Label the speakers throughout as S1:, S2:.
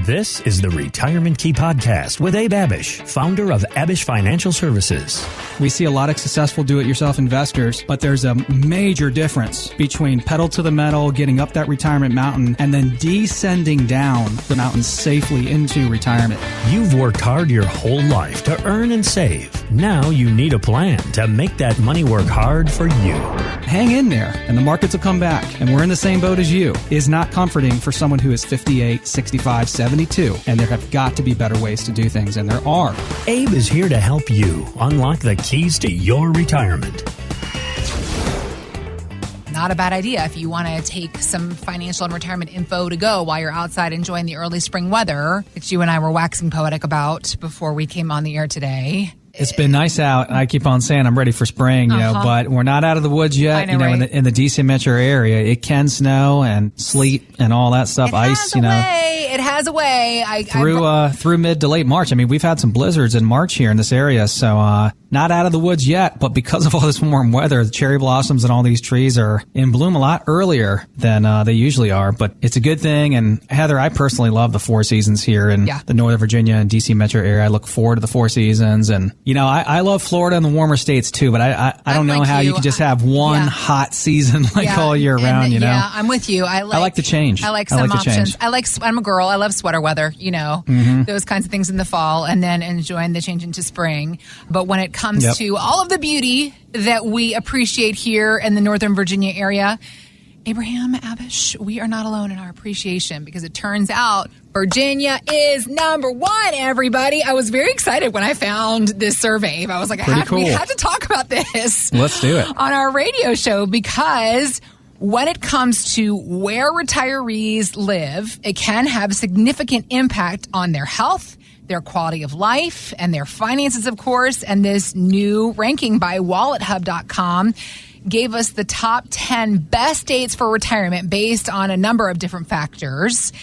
S1: This is the Retirement Key Podcast with Abe Abish, founder of Abish Financial Services.
S2: We see a lot of successful do-it-yourself investors, but there's a major difference between pedal to the metal, getting up that retirement mountain, and then descending down the mountain safely into retirement.
S1: You've worked hard your whole life to earn and save. Now you need a plan to make that money work hard for you.
S2: Hang in there, and the markets will come back, and we're in the same boat as you. Is not comforting for someone who is 58, 65, 72, and there have got to be better ways to do things, and there are.
S1: Abe is here to help you unlock the keys to your retirement.
S3: Not a bad idea if you want to take some financial and retirement info to go while you're outside enjoying the early spring weather, which you and I were waxing poetic about before we came on the air today.
S2: It's been nice out. I keep on saying I'm ready for spring, you know, but we're not out of the woods yet.
S3: Right?
S2: In the DC metro area, it can snow and sleet and all that stuff. Ice,
S3: It has a way.
S2: Through mid to late March. I mean, we've had some blizzards in March here in this area, so not out of the woods yet. But because of all this warm weather, the cherry blossoms and all these trees are in bloom a lot earlier than they usually are. But it's a good thing. And Heather, I personally love the four seasons here in the Northern Virginia and DC metro area. I look forward to the four seasons, and I love Florida and the warmer states too. But I don't know how you can just have one hot season all year round.
S3: Yeah, I'm with you. I like
S2: the change.
S3: I like some options. I'm a girl. I love sweater weather, those kinds of things in the fall, and then enjoying the change into spring. But when it comes to all of the beauty that we appreciate here in the Northern Virginia area, Abraham Abish, we are not alone in our appreciation, because it turns out Virginia is number one, everybody. I was very excited when I found this survey. I was like, we had to talk about this.
S2: Let's do it.
S3: On our radio show, because when it comes to where retirees live, it can have a significant impact on their health, their quality of life, and their finances, of course. And this new ranking by WalletHub.com gave us the top 10 best states for retirement based on a number of different factors.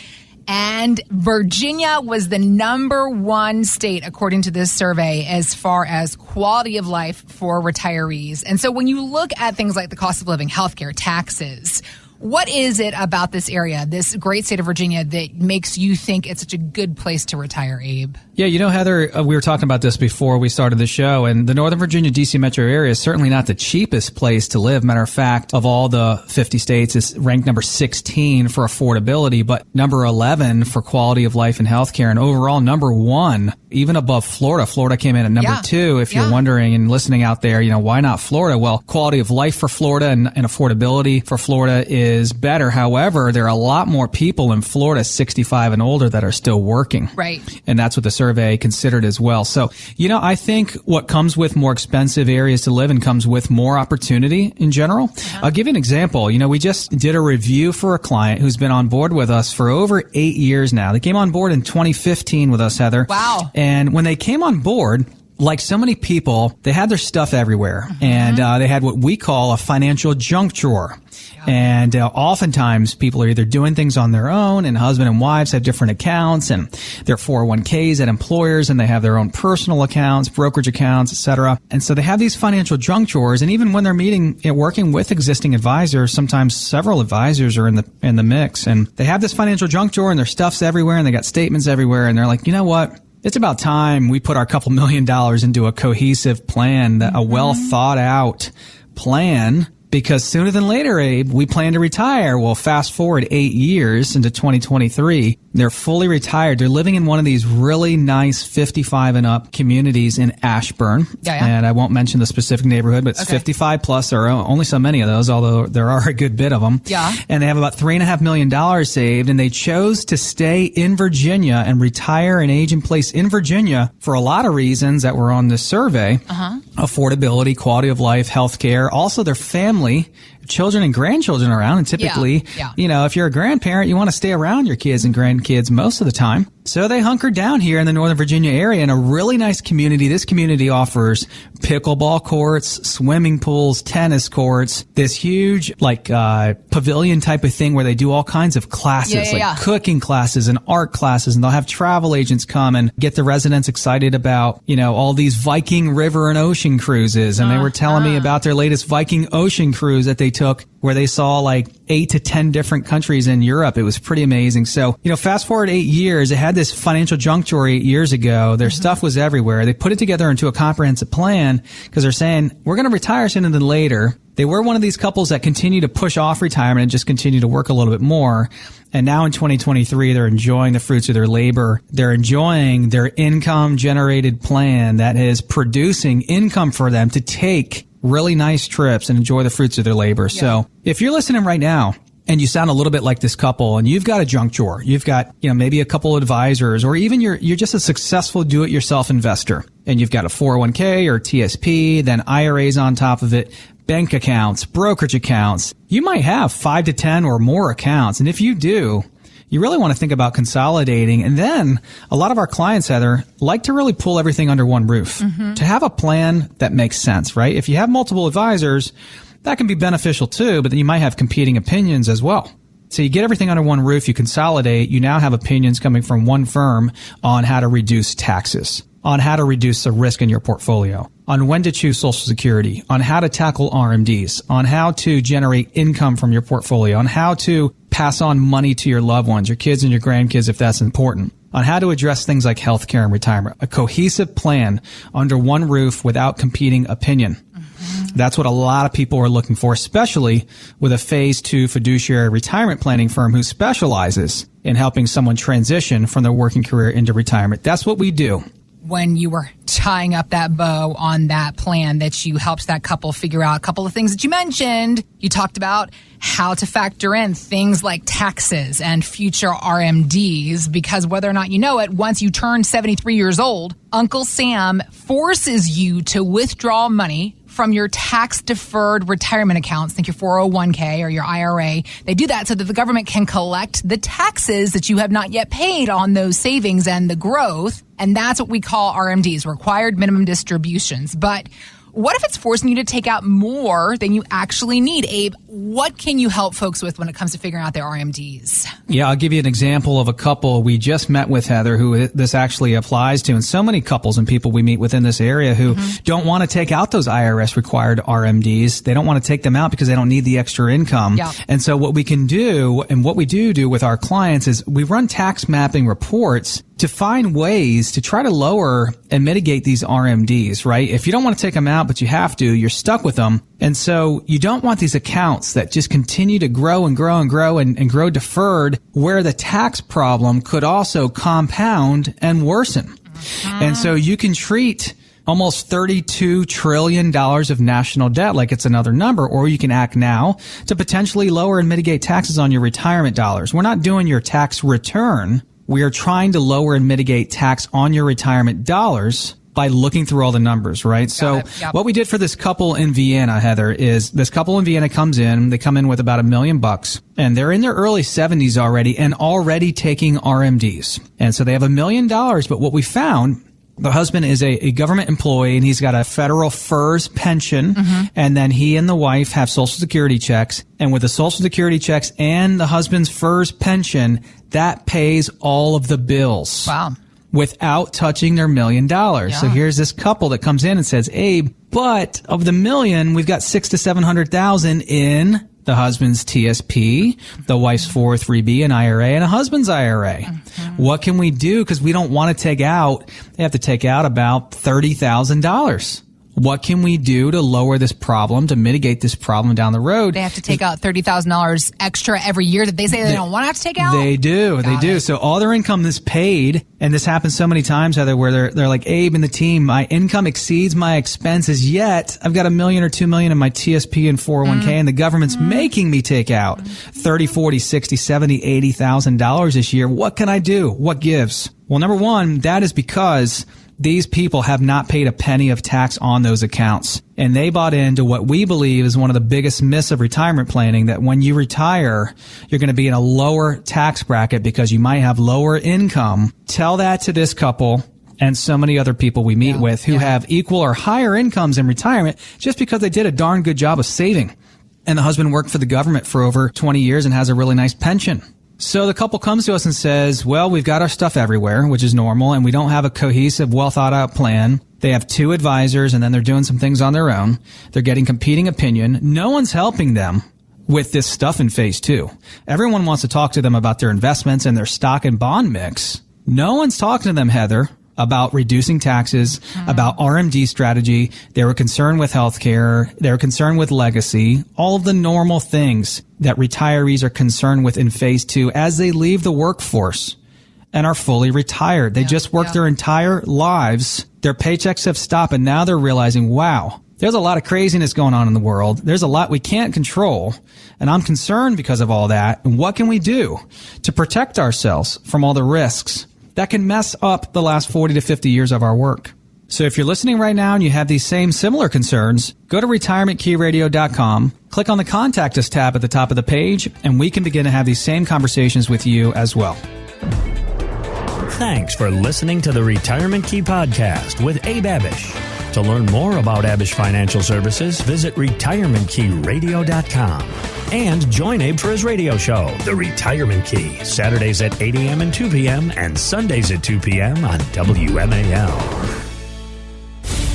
S3: And Virginia was the number one state, according to this survey, as far as quality of life for retirees. And so when you look at things like the cost of living, healthcare, taxes, what is it about this area, this great state of Virginia, that makes you think it's such a good place to retire, Abe?
S2: Yeah, Heather, we were talking about this before we started the show, and the Northern Virginia, D.C. metro area is certainly not the cheapest place to live. Matter of fact, of all the 50 states, it's ranked number 16 for affordability, but number 11 for quality of life and healthcare, and overall number 1, even above Florida. Florida came in at number 2. If you're wondering and listening out there, why not Florida? Well, quality of life for Florida and affordability for Florida is better. However, there are a lot more people in Florida 65 and older that are still working.
S3: Right.
S2: And that's what the survey considered as well. So, I think what comes with more expensive areas to live in comes with more opportunity in general. I'll give you an example. We just did a review for a client who's been on board with us for over 8 years now. They came on board in 2015 with us, Heather.
S3: Wow.
S2: And when they came on board, like so many people, they had their stuff everywhere. And they had what we call a financial junk drawer. And oftentimes people are either doing things on their own, and husband and wives have different accounts, and their 401ks at employers, and they have their own personal accounts, brokerage accounts, etc. And so they have these financial junk drawers. And even when they're working with existing advisors, sometimes several advisors are in the mix, and they have this financial junk drawer, and their stuff's everywhere, and they got statements everywhere, and they're like, you know what? It's about time we put our couple $1 million into a cohesive plan, a well thought out plan. Because sooner than later, Abe, we plan to retire. Well, fast forward 8 years into 2023. They're fully retired. They're living in one of these really nice 55 and up communities in Ashburn. And I won't mention the specific neighborhood, but it's 55 plus. There are only so many of those, although there are a good bit of them.
S3: Yeah.
S2: And they have about $3.5 million saved, and they chose to stay in Virginia and retire and age in place in Virginia for a lot of reasons that were on this survey. Affordability, quality of life, healthcare, also their family, children and grandchildren around. And typically, if you're a grandparent, you want to stay around your kids and grandkids most of the time. So they hunkered down here in the Northern Virginia area in a really nice community. This community offers pickleball courts, swimming pools, tennis courts, this huge pavilion type of thing where they do all kinds of classes, cooking classes and art classes. And they'll have travel agents come and get the residents excited about, all these Viking river and ocean cruises. And they were telling me about their latest Viking ocean cruise that they took where they saw like 8 to 10 different countries in Europe. It was pretty amazing. So, fast forward 8 years, they had this financial junk drawer 8 years ago. Their stuff was everywhere. They put it together into a comprehensive plan because they're saying, we're going to retire sooner than later. They were one of these couples that continue to push off retirement and just continue to work a little bit more. And now in 2023, they're enjoying the fruits of their labor. They're enjoying their income generated plan that is producing income for them to take really nice trips and enjoy the fruits of their labor. Yeah. So if you're listening right now and you sound a little bit like this couple and you've got a junk drawer, you've got, maybe a couple of advisors, or even you're just a successful do-it-yourself investor and you've got a 401k or TSP, then IRAs on top of it, bank accounts, brokerage accounts. You might have 5 to 10 or more accounts. And if you do, you really want to think about consolidating. And then a lot of our clients, Heather, like to really pull everything under one roof to have a plan that makes sense, right? If you have multiple advisors, that can be beneficial too, but then you might have competing opinions as well. So you get everything under one roof, you consolidate, you now have opinions coming from one firm on how to reduce taxes, on how to reduce the risk in your portfolio, on when to choose Social Security, on how to tackle RMDs, on how to generate income from your portfolio, on how to pass on money to your loved ones, your kids and your grandkids if that's important, on how to address things like healthcare and retirement. A cohesive plan under one roof without competing opinion. That's what a lot of people are looking for, especially with a phase 2 fiduciary retirement planning firm who specializes in helping someone transition from their working career into retirement. That's what we do.
S3: When you were tying up that bow on that plan that you helped that couple figure out, a couple of things that you mentioned. You talked about how to factor in things like taxes and future RMDs, because whether or not you know it, once you turn 73 years old, Uncle Sam forces you to withdraw money from your tax-deferred retirement accounts, think your 401k or your IRA. They do that so that the government can collect the taxes that you have not yet paid on those savings and the growth. And that's what we call RMDs, required minimum distributions. But what if it's forcing you to take out more than you actually need? Abe, what can you help folks with when it comes to figuring out their RMDs?
S2: Yeah, I'll give you an example of a couple we just met with, Heather, who this actually applies to, and so many couples and people we meet within this area who don't want to take out those IRS required RMDs. They don't want to take them out because they don't need the extra income. Yeah. And so what we can do, and what we do with our clients, is we run tax mapping reports to find ways to try to lower and mitigate these RMDs, right? If you don't want to take them out, but you have to, you're stuck with them. And so you don't want these accounts that just continue to grow and grow and grow and grow deferred, where the tax problem could also compound and worsen. And so you can treat almost $32 trillion of national debt like it's another number, or you can act now to potentially lower and mitigate taxes on your retirement dollars. We're not doing your tax return. We are trying to lower and mitigate tax on your retirement dollars by looking through all the numbers, right? So what we did for this couple in Vienna, Heather, is this couple in Vienna comes in, they come in with about $1 million, and they're in their early 70s already and already taking RMDs. And so they have $1 million, but what we found, the husband is a government employee and he's got a federal FERS pension, and then he and the wife have Social Security checks. And with the Social Security checks and the husband's FERS pension, that pays all of the bills.
S3: Wow.
S2: Without touching their $1 million. Yeah. So here's this couple that comes in and says, Abe, but of the $1 million, we've got $600,000 to $700,000 in the husband's TSP, the wife's 403B and IRA, and a husband's IRA. What can we do? Because we don't want to take out, they have to take out about $30,000. What can we do to lower this problem, to mitigate this problem down the road?
S3: They have to take out $30,000 extra every year that they say they don't want to have to take out?
S2: They do. They do. So all their income is paid, and this happens so many times, Heather, where they're like, Abe and the team, my income exceeds my expenses, yet I've got $1 million or $2 million in my TSP and 401k, and the government's making me take out $30,000, $40,000, $60,000, $70,000, $80,000 this year. What can I do? What gives? Well, number one, that is because these people have not paid a penny of tax on those accounts. And they bought into what we believe is one of the biggest myths of retirement planning, that when you retire, you're going to be in a lower tax bracket because you might have lower income. Tell that to this couple and so many other people we meet with who have equal or higher incomes in retirement just because they did a darn good job of saving. And the husband worked for the government for over 20 years and has a really nice pension. So the couple comes to us and says, well, we've got our stuff everywhere, which is normal, and we don't have a cohesive, well-thought-out plan. They have 2 advisors, and then they're doing some things on their own. They're getting competing opinion. No one's helping them with this stuff in phase 2. Everyone wants to talk to them about their investments and their stock and bond mix. No one's talking to them, Heather, about reducing taxes, about RMD strategy. They were concerned with healthcare. They were concerned with legacy, all of the normal things that retirees are concerned with in phase 2 as they leave the workforce and are fully retired. They just worked their entire lives. Their paychecks have stopped, and now they're realizing, wow, there's a lot of craziness going on in the world. There's a lot we can't control, and I'm concerned because of all that. And what can we do to protect ourselves from all the risks that can mess up the last 40 to 50 years of our work? So if you're listening right now and you have these similar concerns, go to retirementkeyradio.com, click on the Contact Us tab at the top of the page, and we can begin to have these same conversations with you as well.
S1: Thanks for listening to the Retirement Key Podcast with Abe Abish. To learn more about Abish Financial Services, visit retirementkeyradio.com. And join Abe for his radio show, The Retirement Key, Saturdays at 8 a.m. and 2 p.m. and Sundays at 2 p.m. on WMAL.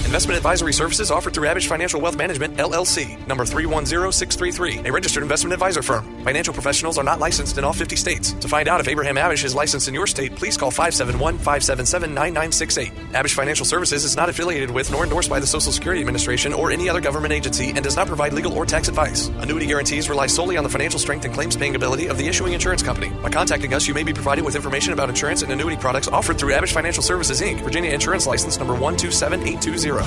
S4: Investment advisory services offered through Abish Financial Wealth Management, LLC, number 310633, a registered investment advisor firm. Financial professionals are not licensed in all 50 states. To find out if Abraham Abish is licensed in your state, please call 571-577-9968. Abish Financial Services is not affiliated with nor endorsed by the Social Security Administration or any other government agency and does not provide legal or tax advice. Annuity guarantees rely solely on the financial strength and claims-paying ability of the issuing insurance company. By contacting us, you may be provided with information about insurance and annuity products offered through Abish Financial Services, Inc., Virginia Insurance License number 127820.